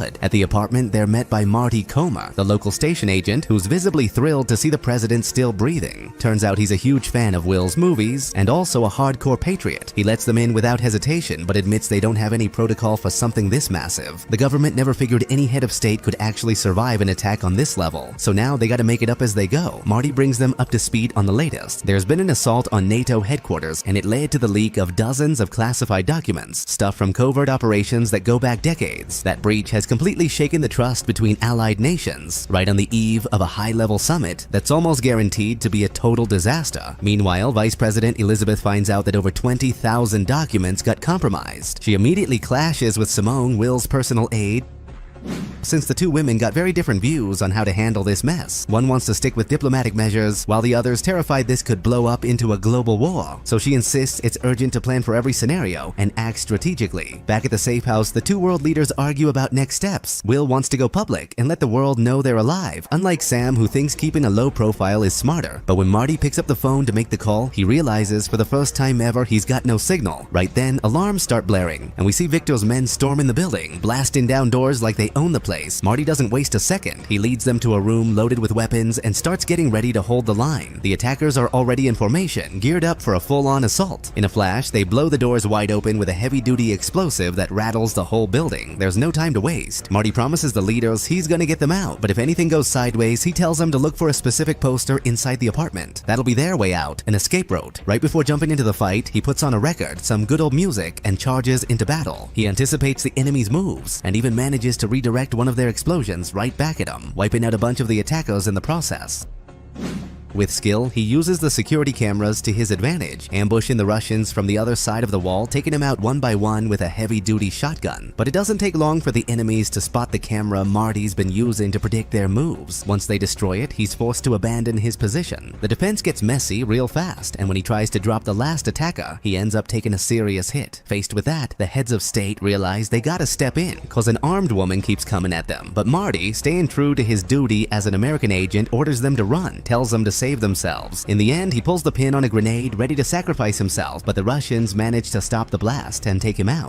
At the apartment, they're met by Marty Comer, the local station agent who's visibly thrilled to see the president still breathing. Turns out he's a huge fan of Will's movies and also a hardcore patriot. He lets them in without hesitation but admits they don't have any protocol for something this massive. The government never figured any head of state could actually survive an attack on this level, so now they gotta make it up as they go. Marty brings them up to speed on the latest. There's been an assault on NATO headquarters and it led to the leak of dozens of classified documents, stuff from covert operations that go back decades. That breach has completely shaken the trust between allied nations, right on the eve of a high-level summit that's almost guaranteed to be a total disaster. Meanwhile, Vice President Elizabeth finds out that over 20,000 documents got compromised. She immediately clashes with Simone, Will's personal aide, since the two women got very different views on how to handle this mess. One wants to stick with diplomatic measures, while the other's terrified this could blow up into a global war. So she insists it's urgent to plan for every scenario and act strategically. Back at the safe house, the two world leaders argue about next steps. Will wants to go public and let the world know they're alive, unlike Sam, who thinks keeping a low profile is smarter. But when Marty picks up the phone to make the call, he realizes for the first time ever he's got no signal. Right then, alarms start blaring, and we see Victor's men storming the building, blasting down doors like they own the place. Marty doesn't waste a second. He leads them to a room loaded with weapons and starts getting ready to hold the line. The attackers are already in formation, geared up for a full-on assault. In a flash, they blow the doors wide open with a heavy-duty explosive that rattles the whole building. There's no time to waste. Marty promises the leaders he's gonna get them out, but if anything goes sideways, he tells them to look for a specific poster inside the apartment. That'll be their way out, an escape route. Right before jumping into the fight, he puts on a record, some good old music, and charges into battle. He anticipates the enemy's moves and even manages to redirect one of their explosions right back at him, wiping out a bunch of the attackers in the process. With skill, he uses the security cameras to his advantage, ambushing the Russians from the other side of the wall, taking them out one by one with a heavy-duty shotgun. But it doesn't take long for the enemies to spot the camera Marty's been using to predict their moves. Once they destroy it, he's forced to abandon his position. The defense gets messy real fast, and when he tries to drop the last attacker, he ends up taking a serious hit. Faced with that, the heads of state realize they gotta step in, cause an armed woman keeps coming at them. But Marty, staying true to his duty as an American agent, orders them to run, tells them to save themselves. In the end, he pulls the pin on a grenade, ready to sacrifice himself, but the Russians manage to stop the blast and take him out.